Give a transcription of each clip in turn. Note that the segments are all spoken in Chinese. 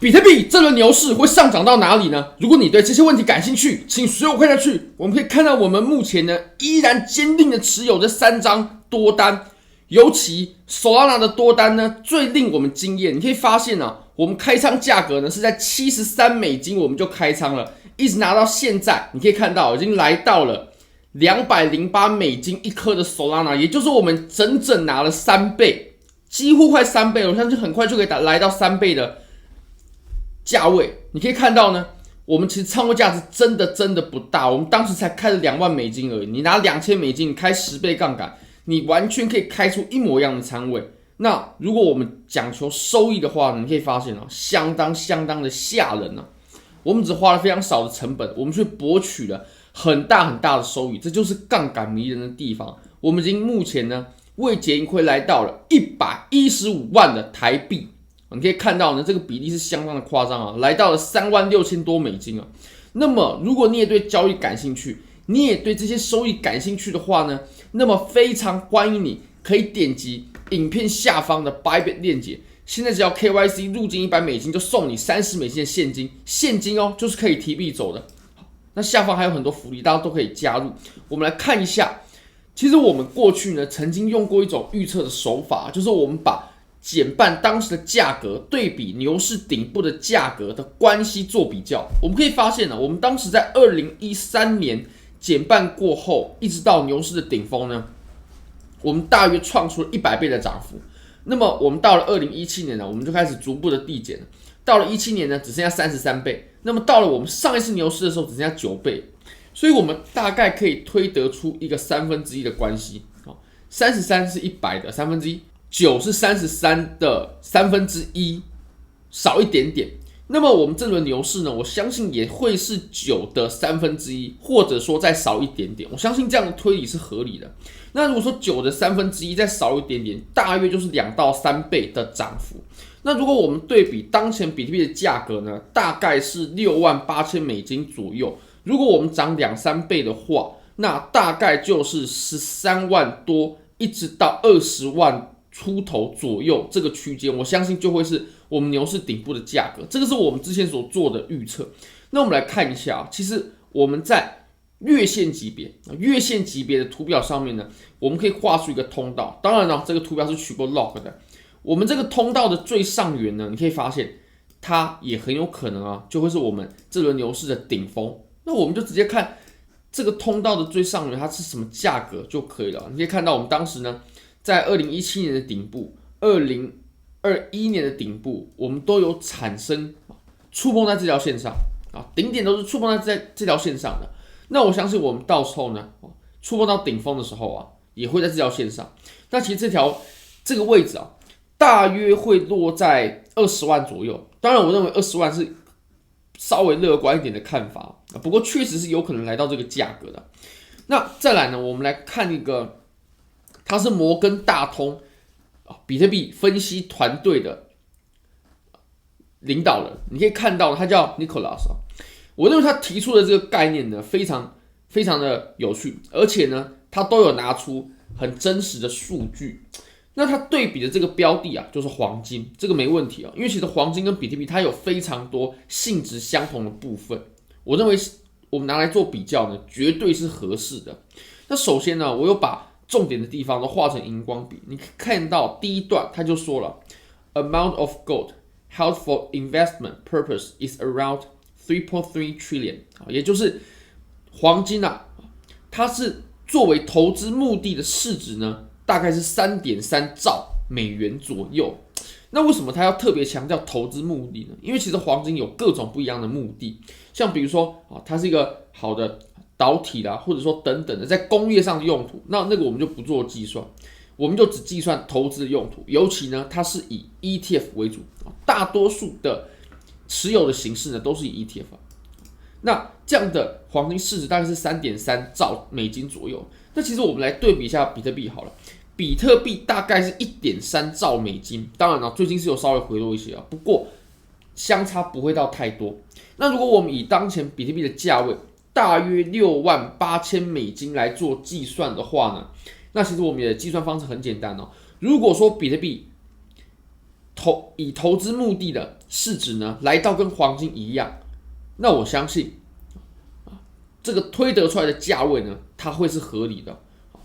比特币这轮牛市会上涨到哪里呢？如果你对这些问题感兴趣，请随我看下去。我们可以看到，我们目前呢依然坚定的持有这3张多单，尤其 Solana 的多单呢最令我们惊艳。你可以发现啊，我们开仓价格呢是在$73我们就开仓了，一直拿到现在，你可以看到已经来到了$208一颗的 Solana， 也就是我们整整拿了3倍，几乎快3倍了。我相信很快就可以来到3倍的价位。你可以看到呢，我们其实仓位价值真的不大，我们当时才开了$2万而已。你拿$2000，你开10倍杠杆，你完全可以开出一模一样的仓位。那如果我们讲求收益的话呢，你可以发现啊，相当的吓人啊。我们只花了非常少的成本，我们却博取了很大的收益，这就是杠杆迷人的地方。我们已经目前呢未结盈亏来到了115万的台币。你可以看到呢，这个比例是相当的夸张啊，来到了$36000多啊。那么，如果你也对交易感兴趣，你也对这些收益感兴趣的话呢，那么非常欢迎你可以点击影片下方的 Bybit 链接。现在只要 KYC 入金$100，就送你$30的现金哦，就是可以提币走的。那下方还有很多福利，大家都可以加入。我们来看一下，其实我们过去呢曾经用过一种预测的手法，就是我们把减半当时的价格对比牛市顶部的价格的关系做比较。我们可以发现呢，我们当时在2013年减半过后，一直到牛市的顶峰呢，我们大约创出了100倍的涨幅。那么我们到了2017年呢，我们就开始逐步的递减了。到了17年呢，只剩下33倍。那么到了我们上一次牛市的时候，只剩下9倍。所以我们大概可以推得出一个1/3的关系。33是100的1/3。9是33的1/3，少一点点。那么我们这轮牛市呢，我相信也会是9的1/3，或者说再少一点点。我相信这样的推理是合理的。那如果说9的1/3再少一点点，大约就是2到3倍的涨幅。那如果我们对比当前比特币的价格呢，大概是$68000左右。如果我们涨2-3倍的话，那大概就是13万多，一直到20万出头左右这个区间，我相信就会是我们牛市顶部的价格。这个是我们之前所做的预测。那我们来看一下，其实我们在月线级别的图表上面呢，我们可以画出一个通道。当然了，这个图表是取过 log 的。我们这个通道的最上缘呢，你可以发现它也很有可能啊，就会是我们这轮牛市的顶峰。那我们就直接看这个通道的最上缘它是什么价格就可以了。你可以看到我们当时呢，在2017年的顶部，2021年的顶部，我们都有产生触碰在这条线上啊，顶点都是触碰在这条线上的。那我相信我们到时候呢，触碰到顶峰的时候啊，也会在这条线上。那其实这个位置啊，大约会落在20万左右。当然，我认为20万是稍微乐观一点的看法，不过确实是有可能来到这个价格的。那再来呢，我们来看一个，他是摩根大通比特币分析团队的领导人，你可以看到他叫 Nicholas。我认为他提出的这个概念呢，非常的有趣，而且呢，他都有拿出很真实的数据。那他对比的这个标的啊，就是黄金，这个没问题啊，因为其实黄金跟比特币它有非常多性质相同的部分。我认为我们拿来做比较呢，绝对是合适的。那首先呢，我有把重点的地方都画成荧光笔，你看到第一段他就说了 ，amount of gold held for investment purpose is around 3.3 trillion， 也就是黄金啊，它是作为投资目的的市值呢，大概是3.3兆美元左右。那为什么他要特别强调投资目的呢？因为其实黄金有各种不一样的目的，像比如说它是一个好的导体啦，或者说等等的在工业上的用途，那个我们就不做计算，我们就只计算投资的用途。尤其呢，它是以 ETF 为主，大多数的持有的形式呢都是以 ETF。那这样的黄金市值大概是3.3兆美金左右。那其实我们来对比一下比特币好了，比特币大概是1.3兆美金，当然了，最近是有稍微回落一些啊，不过相差不会到太多。那如果我们以当前比特币的价位大约$68000来做计算的话呢，那其实我们的计算方式很简单哦。如果说比特币以投资目的的市值呢来到跟黄金一样，那我相信这个推得出来的价位呢，它会是合理的。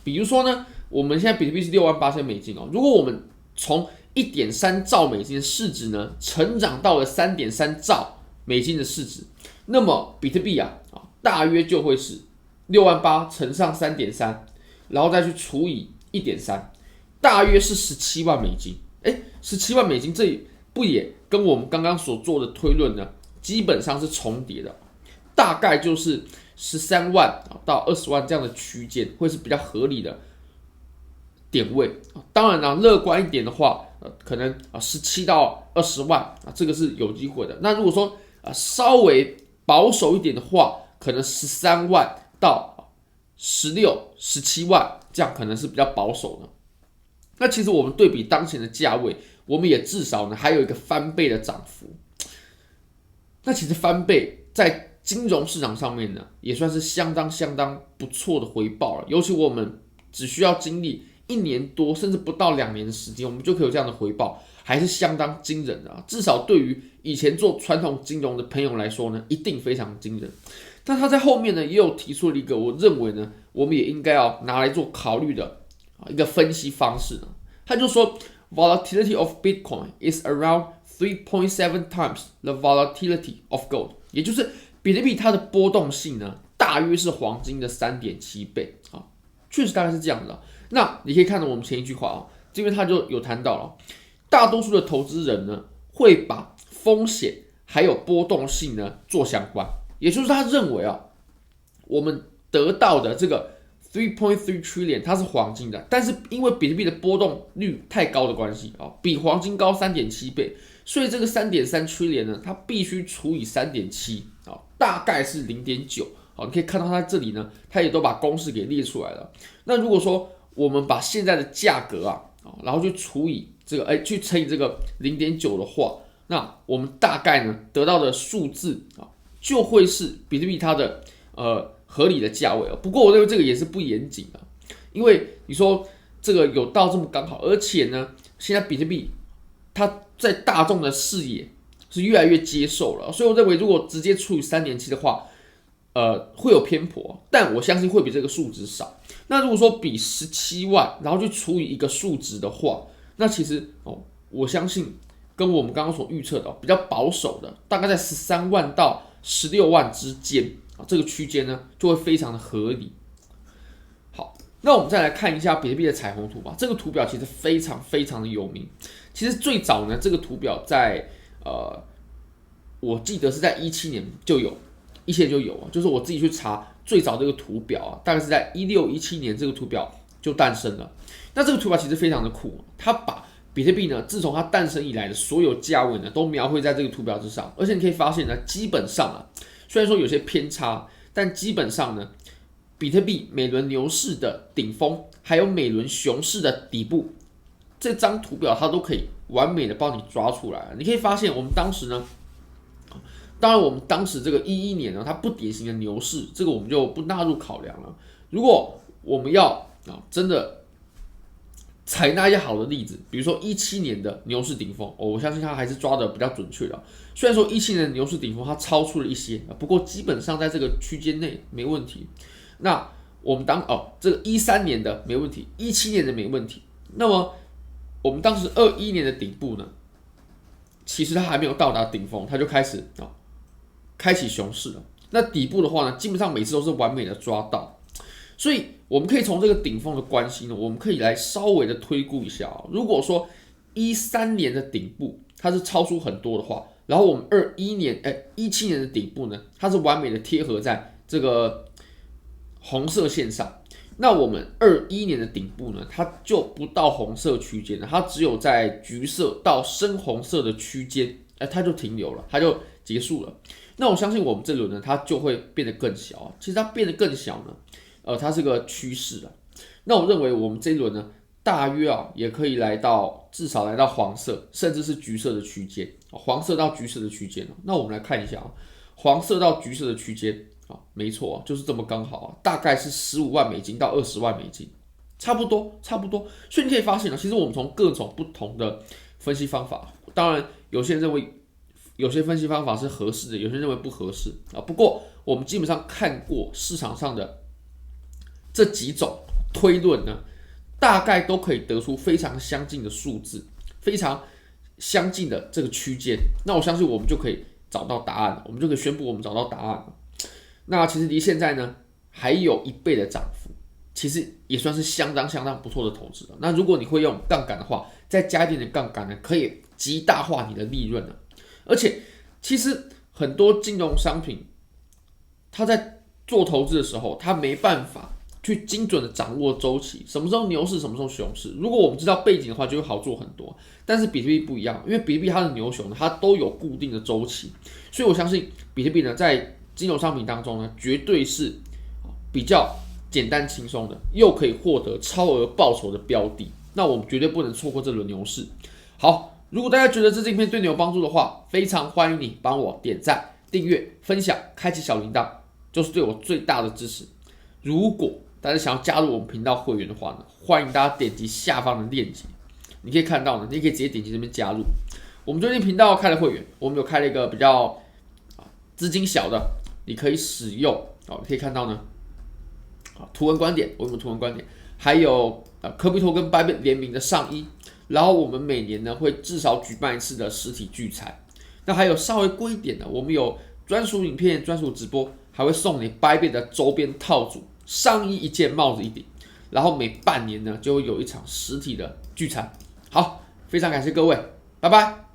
比如说呢，我们现在比特币是68000美金哦，如果我们从1.3兆美金的市值呢，成长到了3.3兆美金的市值，那么比特币大约就会是68000乘上3.3，然后再去除以1.3，大约是17万美金。17万美金，这不也跟我们刚刚所做的推论呢，基本上是重叠的，大概就是13万到20万这样的区间，会是比较合理的点位。当然啦，乐观一点的话，可能17到20万这个是有机会的。那如果说稍微保守一点的话，可能13万到16、17万，这样可能是比较保守的。那其实我们对比当前的价位，我们也至少呢还有一个翻倍的涨幅。那其实翻倍在金融市场上面呢，也算是相当不错的回报了。尤其我们只需要经历1年多，甚至不到2年的时间，我们就可以有这样的回报，还是相当惊人的啊。至少对于以前做传统金融的朋友来说呢，一定非常惊人。但他在后面呢，也有提出了一个我认为呢，我们也应该要拿来做考虑的一个分析方式呢。他就说 ，volatility of Bitcoin is around 3.7 times the volatility of gold， 也就是比特币它的波动性呢，大约是黄金的3.7倍啊，确实大概是这样的。那你可以看到我们前一句话啊，这边他就有谈到了，大多数的投资人呢，会把风险还有波动性呢做相关，也就是他认为我们得到的这个3.3 trillion 它是黄金的，但是因为比特币的波动率太高的关系比黄金高3.7倍，所以这个3.3 trillion 呢，它必须除以3.7大概是0.9。你可以看到它这里呢，它也都把公式给列出来了。那如果说我们把现在的价格然后去除以这个去乘以这个0.9的话，那我们大概呢得到的数字就会是比特币它的合理的价位。不过我认为这个也是不严谨的，因为你说这个有到这么刚好，而且呢，现在比特币它在大众的视野是越来越接受了，所以我认为如果直接除以3.7的话，会有偏颇，但我相信会比这个数值少。那如果说比17万，然后去除以一个数值的话，那其实我相信跟我们刚刚所预测的比较保守的，大概在13万到16万之间这个区间呢，就会非常的合理。好，那我们再来看一下比特币的彩虹图吧。这个图表其实非常的有名。其实最早呢，这个图表在我记得是在17年就有。就是我自己去查最早这个图表大概是在16、17年这个图表就诞生了。那这个图表其实非常的酷，它把比特币呢，自从它诞生以来的所有价位呢，都描绘在这个图表之上。而且你可以发现呢，基本上虽然说有些偏差，但基本上呢，比特币每轮牛市的顶峰，还有每轮熊市的底部，这张图表它都可以完美的帮你抓出来。你可以发现我们当时呢。当然，我们当时这个11年呢，它不典型的牛市，这个我们就不纳入考量了。如果我们要真的采纳一些好的例子，比如说17年的牛市顶峰，我相信它还是抓的比较准确的。虽然说17年的牛市顶峰它超出了一些，不过基本上在这个区间内没问题。那我们这个13年的没问题，17年的没问题。那么我们当时21年的顶部呢，其实它还没有到达顶峰，它就开始开启熊市了。那底部的话呢，基本上每次都是完美的抓到，所以我们可以从这个顶峰的关系呢，我们可以来稍微的推估一下如果说13年的顶部它是超出很多的话，然后我们17年的顶部呢，它是完美的贴合在这个红色线上，那我们21年的顶部呢，它就不到红色区间了，它只有在橘色到深红色的区间，它就停留了，它就结束了。那我相信我们这轮呢，它就会变得更小其实它变得更小呢，它是个趋势那我认为我们这一轮呢，大约也可以至少来到黄色，甚至是橘色的区间，黄色到橘色的区间。那我们来看一下黄色到橘色的区间没错就是这么刚好大概是15万美金到20万美金，差不多。所以你可以发现其实我们从各种不同的分析方法，当然，有些人认为有些分析方法是合适的，有些人认为不合适啊。不过我们基本上看过市场上的这几种推论呢，大概都可以得出非常相近的数字，非常相近的这个区间。那我相信我们就可以找到答案了，我们就可以宣布我们找到答案了。那其实离现在呢还有1倍的涨幅，其实也算是相当不错的投资了。那如果你会用杠杆的话，再加一点点杠杆呢，可以极大化你的利润了。而且其实很多金融商品，它在做投资的时候，它没办法去精准的掌握周期，什么时候牛市，什么时候熊市。如果我们知道背景的话，就会好做很多。但是比特币不一样，因为比特币它的牛熊它都有固定的周期，所以我相信比特币呢，在金融商品当中呢，绝对是比较简单轻松的，又可以获得超额报酬的标的。那我们绝对不能错过这轮牛市。好，如果大家觉得这支影片对你有帮助的话，非常欢迎你帮我点赞、订阅、分享、开启小铃铛，就是对我最大的支持。如果大家想要加入我们频道会员的话呢，欢迎大家点击下方的链接，你可以看到呢，你可以直接点击这边加入。我们最近频道开了会员，我们有开了一个比较资金小的，你可以使用你可以看到呢，图文观点，我们有图文观点，还有科比托跟 Bybit 联名的上衣，然后我们每年呢会至少举办1次的实体聚餐。那还有稍微贵一点的，我们有专属影片、专属直播，还会送你 Bybit 的周边套组，上衣1件，帽子1顶，然后每半年呢就会有一场实体的聚餐。好，非常感谢各位，拜拜。